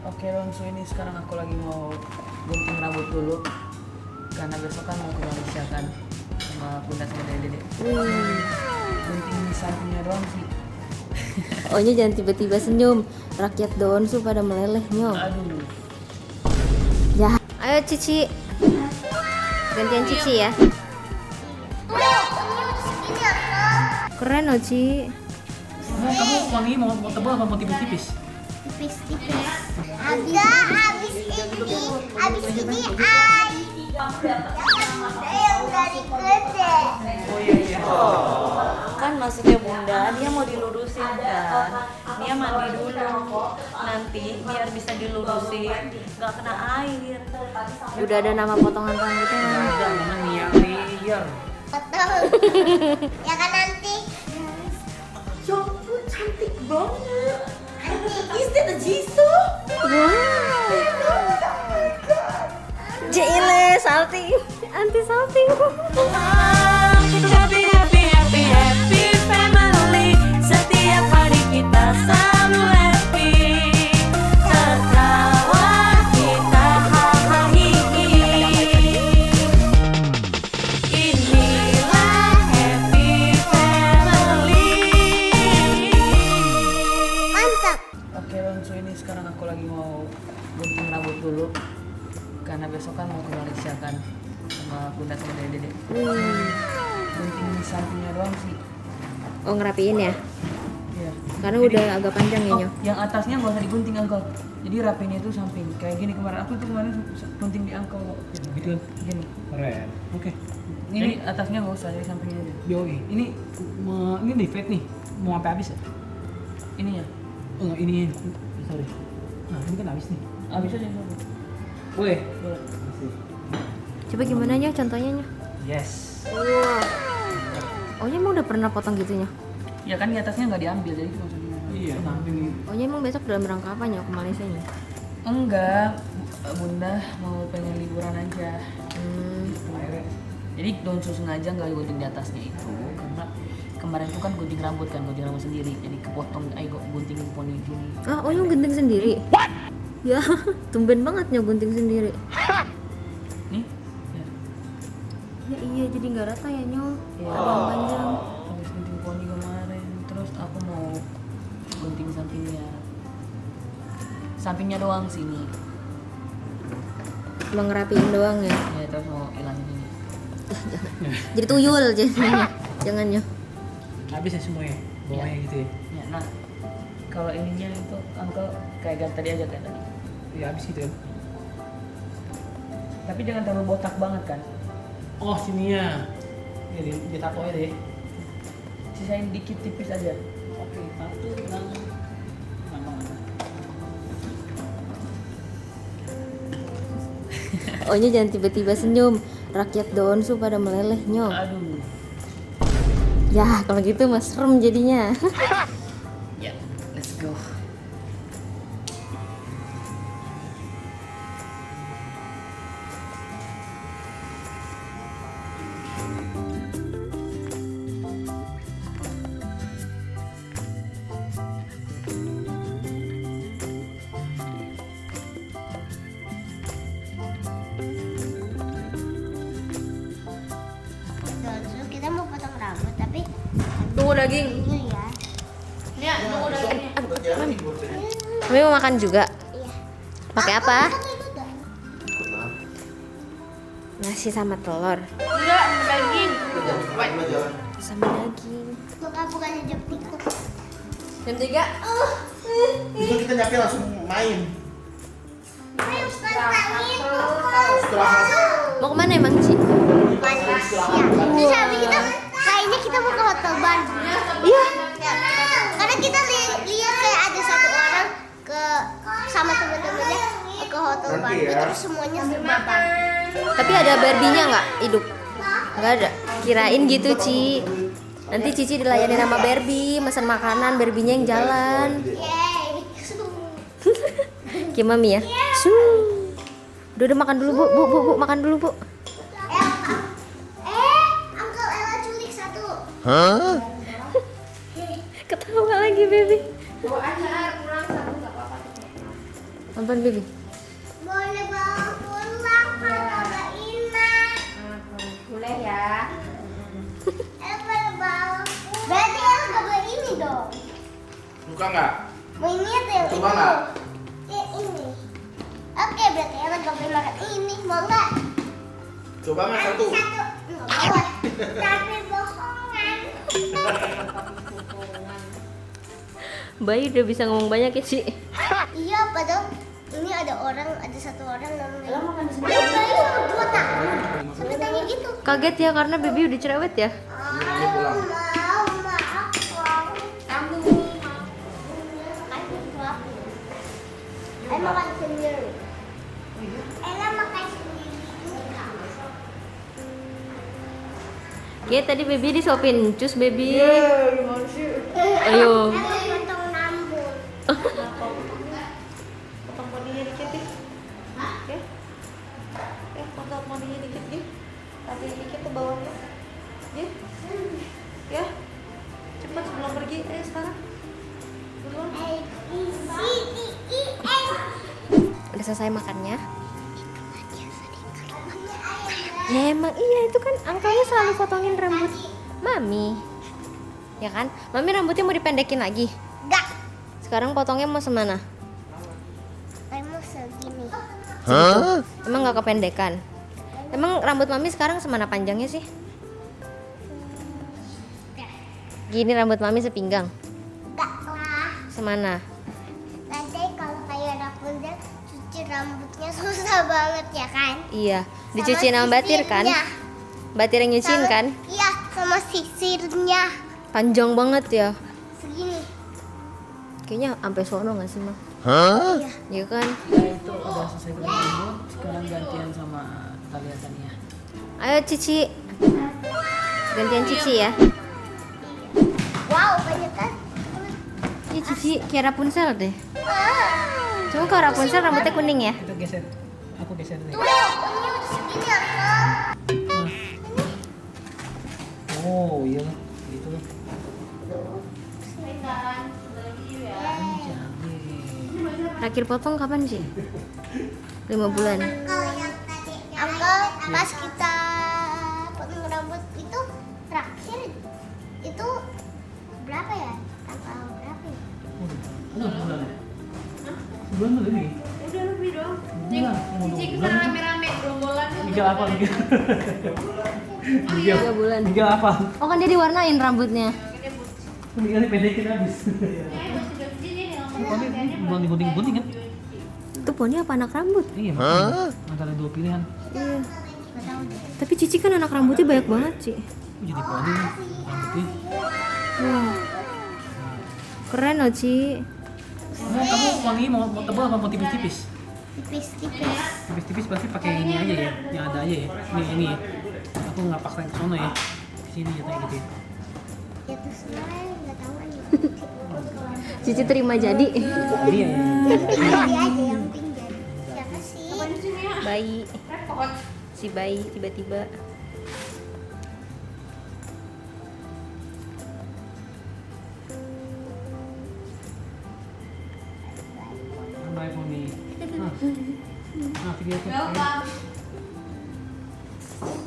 Oke Lonsu, ini sekarang aku lagi mau gunting rambut dulu karena besok kan mau ke Malaysia kan sama bunda sama dede. Gunting di sampingnya doang sih. Ohnya jangan tiba-tiba senyum. Rakyat Donsu pada meleleh nyom. Aduh. Ya, ayo Cici. Gantian Cici ya. Keren loh Ci. Kamu wangi mau tebal apa mau tipis-tipis? Tipis-tipis. Habis ini yang dari gede. Oh iya. Kan maksudnya bunda dia mau dilurusin kan, dia mandi dulu nanti biar bisa dilurusin nggak kena air. Udah ada nama potongan rambutnya. Ada namanya Liar. Betul. Ya kan nanti. Ya ampun cantik banget. Is that a Jisoo? Jile salting, anti salting. Happy happy happy happy family. Setiap hari kita selalu happy. Tertawa kita hahaha. Inilah happy family. Mantap. Oke Lonsu, ini sekarang aku lagi mau gunting rambut dulu karena besok kan mau ke Malaysia kan sama bunda sama dede. Gunting di sampingnya doang sih. Oh ngerapiin ya? Iya. Karena udah agak panjang ya Oh, Nyo. yang atasnya nggak usah digunting angkel. Jadi rapinya itu samping. Kayak gini kemarin aku tuh kemarin gunting di angkel. Gitu. Gini. Keren. Oke. Ini atasnya nggak usah, dari sampingnya aja. Yoi. Ini di fade nih. Mau sampai habis ya? Ini ya. Oh, ini. Sorry. Nah, ini kan habis nih. Abis aja sob. Boleh. Boleh. Coba gimana Nyo contohnya Nyo? Yes. Ohnya emang udah pernah potong gitu Nyo? Ya kan di atasnya nggak diambil, jadi cuma sampingnya. Iya, samping nih. Ohnya emang besok dalam rangka apa Nyo ke Malaysia Nyo? Enggak, bunda mau pengen liburan aja. Jadi Donsu sengaja nggak gunting di atasnya itu karena kemarin tuh kan gunting rambut sendiri, jadi kepotong, gunting poni gini. Ah, Ohnya gunting sendiri? Ya, tumben banget Nyo gunting sendiri. Nih, ya. Ya iya, jadi nggak rata ya Nyo. Iya. Ada yang panjang. Habis gunting poni kemarin, terus aku mau gunting sampingnya doang sini. Cuma ngerapiin doang ya. Ya terus mau ilangin ini. Jadi tuyul jadinya. Jangan Nyo. Habis ya semuanya. Bawahnya gitu ya. Ya, nah kalau ininya itu angkel kayak tadi aja kayak tadi. Iya, habis gitu ya. Tapi jangan terlalu botak banget kan. Oh, sininya. Ya, ditato aja deh. Sisain dikit tipis aja. Oke, satu, enam. Ohnya jangan tiba-tiba senyum. Rakyat Donsu pada meleleh Nyo. Aduh. Ya, kalau gitu mas serem jadinya. Ya, let's go. Terus kita mau potong rambut tapi Tunggu daging. dulu ya. Kami mau makan juga. Iya. Pakai apa? Kamu ikut dong. Nasi sama telur. Enggak, daging. Sama daging. Bukannya jam tiktok. Jam 3. Itu kita nyampe langsung main. Ayo pantangin Istirahat. Mau kemana emang Ci? Malaysia. Terus habis kita kayaknya kita mau ke Hotel Bar. Iya. Ya, karena kita lihat kayak ada satu orang sama temen-temennya ke Hotel Nanti Barbie ya. terus semuanya terbakar. Tapi ada Barbie-nya nggak hidup? Nggak ada. Kirain gitu Ci. Nanti Cici dilayani sama Barbie, pesan makanan, Barbie-nya yang jalan. Yeay. Kayak mami ya. Udah makan dulu bu, makan dulu bu. Uncle Ella culik satu. Ketawa lagi baby. Nonton Bibi. Boleh bawa pulang kalau nggak enak. Boleh ya. Boleh bawa pulang. Berarti El nggak boleh ini dong. Suka nggak? Mau ini atau yang Coba itu? nggak? Yang ini. Oke, berarti El nggak boleh makan ini. Mau nggak? Coba nggak satu? Satu. Nggak boleh. Tapi bohongan. Bayi udah bisa ngomong banyak ya, Ci. Iya, padahal ini ada satu orang namanya. Lo makan di sini. Bayi umur 2 tahun. Sampai tanya gitu. Kaget ya karena Baby udah cerewet ya. Ini pulang. Ella makan sendiri. Ella makan sendiri. Oke, tadi Baby disuapin cus Baby. Ayo. Ella potong rambut. Potong bodinya dikit deh. Oke. Potong bodinya dikit deh. Kasih dikit ke bawahnya. Ya. Cepat sebelum pergi. Ayo sekarang. Buruan. A, B, C, D, E, F. Udah selesai makannya. Ya emang iya, itu kan angkanya selalu potongin rambut Mami. Ya kan? Mami rambutnya mau dipendekin lagi. Enggak. Sekarang potongnya mau semana? Mau segini. Emang nggak kependekan? Emang rambut Mami sekarang semana panjangnya sih? Gini rambut Mami sepinggang. Enggak lah. Semana? Nanti kalau kayak Rapunzel cuci rambutnya susah banget ya kan? Iya, dicuci sama batir kan? sisirnya. Batir yang nyuciin kan? Iya, sama sisirnya. Panjang banget ya. Segini. Kayaknya sampai sono nggak sih, Mak? Iya. Iya kan? Nah, itu udah selesai gunting rambut. Sekarang gantian sama Talia Tania. Ayo Cici. Gantian Cici ya. Wow, banyak kan? Ih Cici kayak Rapunzel deh. Cuma kalau Rapunzel rambutnya kuning ya. Kita geser. Aku geser deh. Tuh, ini udah segini Uncle. Oh iya lah, gitu lah. Terakhir potong kapan sih? 5 bulan. Uncle, pas kita potong rambut itu terakhir itu berapa ya? Tanggal berapa ya? Bulan. Bulan tuh lebih. Udah lebih dong. Bulan. Cici kesana rame-rame gerombolan. Tiga apa lagi? 3 bulan. Tiga apa? Oh kan dia diwarnain rambutnya. Tinggal dipendekin habis. Pokoknya bulan digunting-gunting kan? Itu poni apa anak rambut? Iya, makanya. Antara dua pilihan. Iya. Tapi Cici kan anak rambutnya banyak banget sih. Aku jadi poni nih, rambutnya. Wah. Keren loh Ci. Kamu wangi mau tebal apa mau tipis-tipis? Tipis-tipis. Tipis-tipis pasti pakai ini aja ya, yang ada aja ya. Ini. Aku nggak paksain ke sono ya. Di sini jatuhnya gitu ya. Ya terus sebenarnya nggak tahu aja. Cici terima jadi. Jadi ya. Jadi aja yang penting jadi. Siapa sih? Bayi. Si bayi tiba-tiba. Bye poni. Nah, video itu.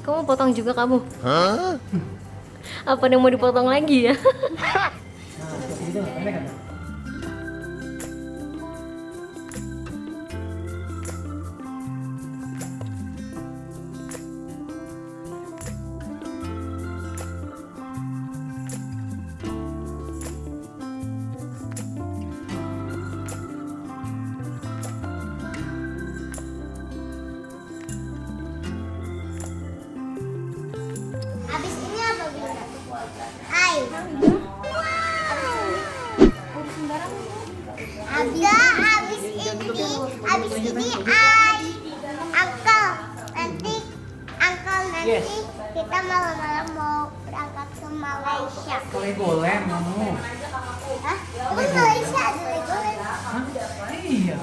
Kamu potong juga kamu? Apa yang mau dipotong lagi ya? Nah, seperti itu nggak pendek kan? Habis ini apa Bunda? Hai. Habis ini ai. Uncle Yes. kita malam-malam mau berangkat ke Malaysia. Legoland kamu. Hah? Emang Malaysia ada Legoland? Hah? Iya.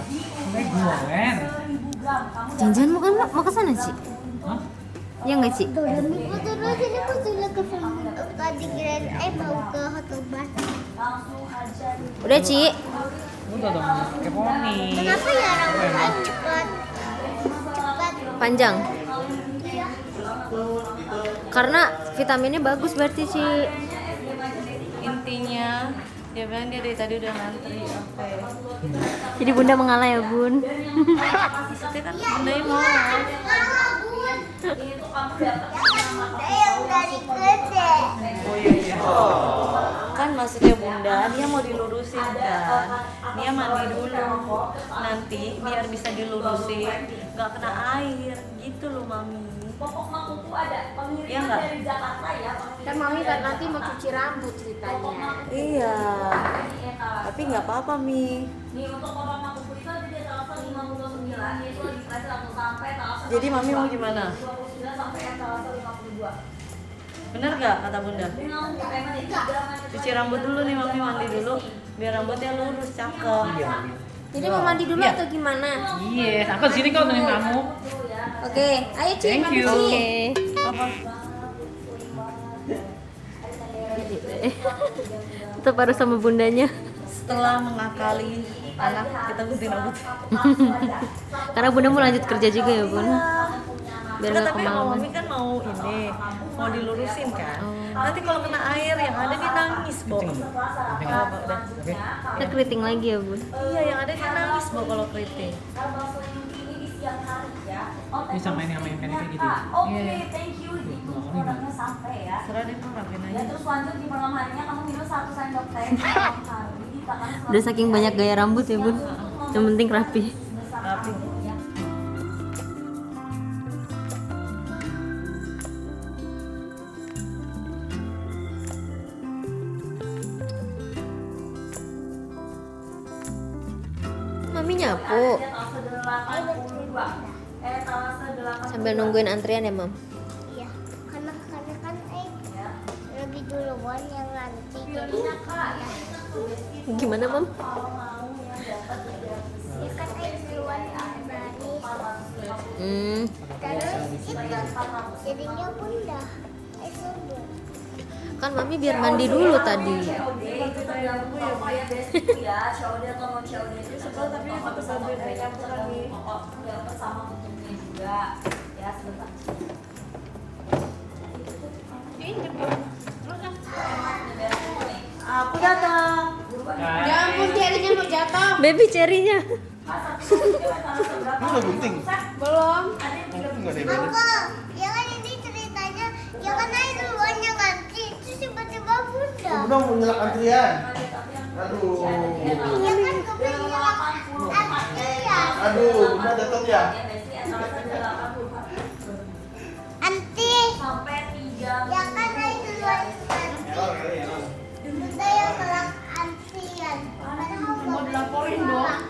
Legoland. Jangan-jangan mau ke sana Ci? Hah? Ya nggak Ci? Terus ini aku sudah ke tadi kirain mau ke Hotel Bar. Udah Ci. Udah dong, pakai poni. Kenapa ya rambutnya cepat? Panjang. Karena vitaminnya bagus berarti Ci. Intinya dia bilang dia dari tadi udah ngantri sampai. Jadi Bunda mengalah ya Bun. Tapi kan bunda yang mau. Yang dari gede. Oh iya. Kan maksudnya bunda dia mau dilurusin kan. Dia mandi dulu. Nanti biar bisa dilurusin nggak kena air gitu loh mami. Iya nggak? Kan mami kan nanti mau cuci rambut ceritanya. Iya. Tapi nggak apa-apa mi. Jadi mami mau gimana? Bener nggak kata bunda? Cuci rambut dulu nih mami, mandi dulu biar rambutnya lurus cakep. Jadi mau mandi dulu atau gimana? Iya, aku sini kau nungguin kamu. Oke, ayo Ci, Thank mandi you. Ci. Oke. Apa? Tetap harus sama bundanya. Setelah mengakali anak kita gunting rambut. Karena Bunda mau lanjut kerja juga ya Bun. Biar Enggak, nggak tapi sama kemalaman. mami kan mau ini, mau dilurusin kan. Nanti kalau kena air yang ada dia nangis, Bo. Udah. Kita keriting lagi ya Bun. Iya, yang ada dia nangis, Bo, kalau keriting. Ini sama ini sama yang kayak gitu. Iya. Serah deh mau rapiin aja. Udah saking banyak gaya rambut ya Bun. Yang penting rapi. Rapi. Mami nyapu. Sambil nungguin antrian ya Mam. Iya, karena kan lebih duluan yang nanti. Jadi Gimana Mam? ya kan duluan yang baris. Terus itu jadinya bunda. Subuh. Kan Mami biar mandi dulu tadi. Aku datang. Ya ampun, jarinya mau jatuh. Baby cherry-nya. Lu udah gunting? Belum. Enggak deh, beda. Uncle, ya kan ini ceritanya, ya kan duluan yang nanti, terus tiba-tiba bunda. Bunda mau nyelak antrian. Aduh. Ya kan kebetulan antrian. Aduh, Bunda datang ya. Anti. Ya kan duluan nanti. Bunda yang melak antrian. Padahal mau dilaporin dong.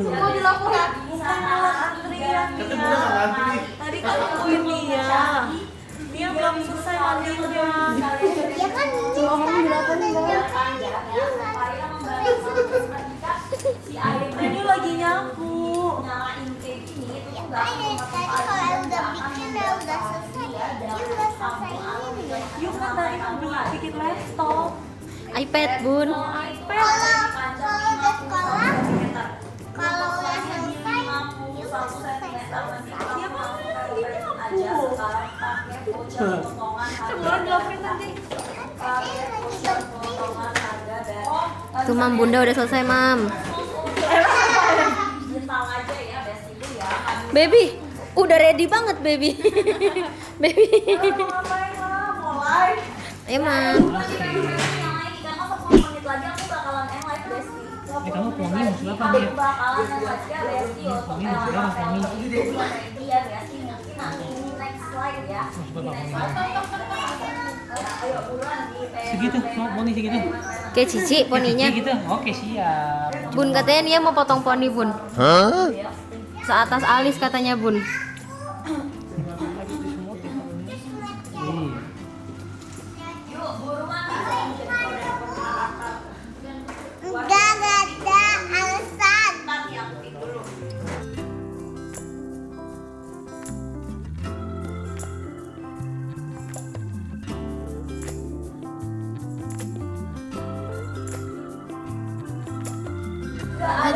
Mau dilaporin. Bukan malah antrian Kata Mia. Bunda nggak antri. Tadi kan nungguin dia. Dia belum selesai mandinya. Ya kan ini sekarang udah nyampe. Ini lagi nyapu. Ya kan tadi kalau udah bikin ya udah selesai. Ya udah selesai ini. Yuk kan tadi mau bikin laptop. iPad Bun. Kalau udah sekolah, kalau udah selesai, ya udah selesai. Ya mana dia nyapu. Sebelum dilaporin nanti. Tadi lagi penting. Tuh Mam, Bunda udah selesai Mam. Baby, udah ready banget baby. Baby. Mulai. Ayo Mam. Eh, kamu poni maksud apa nih? Poni maksud apa poni? Maksud apa poni? Segitu, mau poni segitu? Kayak Cici poninya. Segitu, oke siap. Bun katanya dia mau potong poni Bun. Seatas alis katanya Bun. Iya. Enggak ada alasan.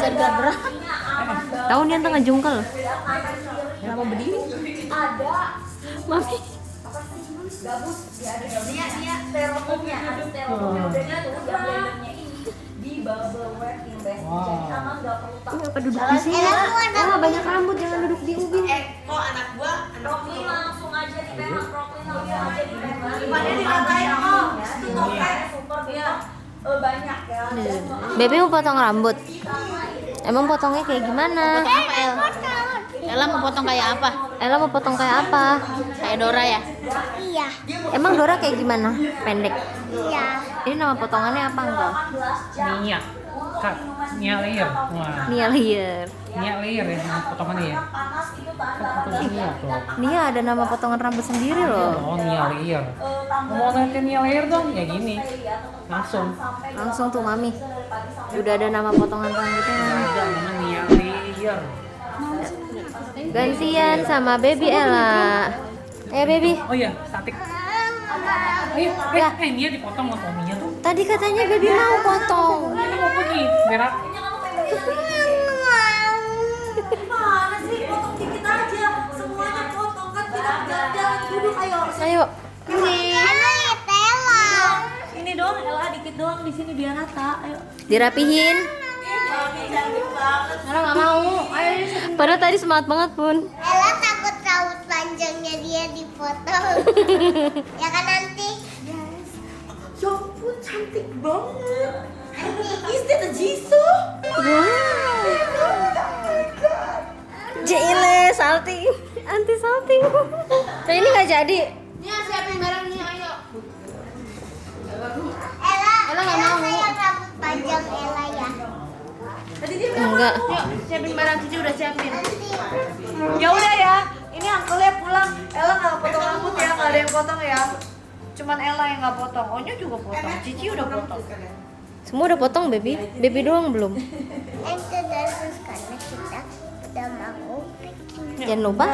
Belajar gerak. Tahu nih yang tengah jungkel. Kenapa berdiri? Mami. Dia styrofoamnya, ada styrofoamnya udahnya tuh, udah blendernya ini di bubble wrap in bag. Jadi aman nggak perlu takut. Apa duduk di sini? Oh, banyak rambut, jangan duduk di ubin. Kok anak gua Rockly langsung aja di pemang, Rockly langsung aja di pemang. Gimana dikatain oh, itu topeng super dia banyak ya. Bebe mau potong rambut. Emang potongnya kayak gimana? Apa El? Ella mau potong kayak apa? Ella mau potong kayak apa? Kayak Dora ya? Iya. Emang Dora kayak gimana? Pendek. Iya. Ini nama potongannya apa enggak? Nia. Kak, Nia layer. Wah, Nia layer. Nia layer ya nama potongannya ya. Kan Nia tuh. Nia ada nama potongan rambut sendiri loh. Oh, Nia layer. Mau ngeliatin Nia layer dong? Ya gini. Langsung. Langsung tuh Mami. Udah ada nama potongan rambutnya. Ada nama Nia layer. Gantian sama Baby Ella. Baby. Oh iya, statik. Ayo, Nia dipotong sama suaminya tuh. Tadi katanya Baby mau potong. Ini mau pergi, berak. Mana sih, potong dikit aja, semuanya potong kan kita jalan duduk ayo. Ayo. Emang ya Tela. Ini doang, Ella dikit doang di sini biar rata. Ayo. Dirapihin. Mami cantik banget. Ella nggak mau. Ayo. Padahal tadi semangat banget pun. Ella takut rambut panjangnya dia dipotong. Ya kan nanti? Ya ampun, cantik banget. Is that a Jisoo? Jile salting. Anti salting. Nah, ini nggak jadi. Nia siapin barang Nia, ayo. Ella nggak mau. sayang rambut panjang Ella ya. Tadi dia Enggak. Yuk, siapin barang Cici udah siapin. Nanti. ya udah ya, ini uncle-nya pulang. Ella nggak potong rambut ya, nggak ada yang potong ya. Cuman Ella yang nggak potong, Onya juga potong, Cici udah potong. Semua udah potong, Baby. Baby doang belum. Itu dan terus karena kita udah mau bikin. Jangan lupa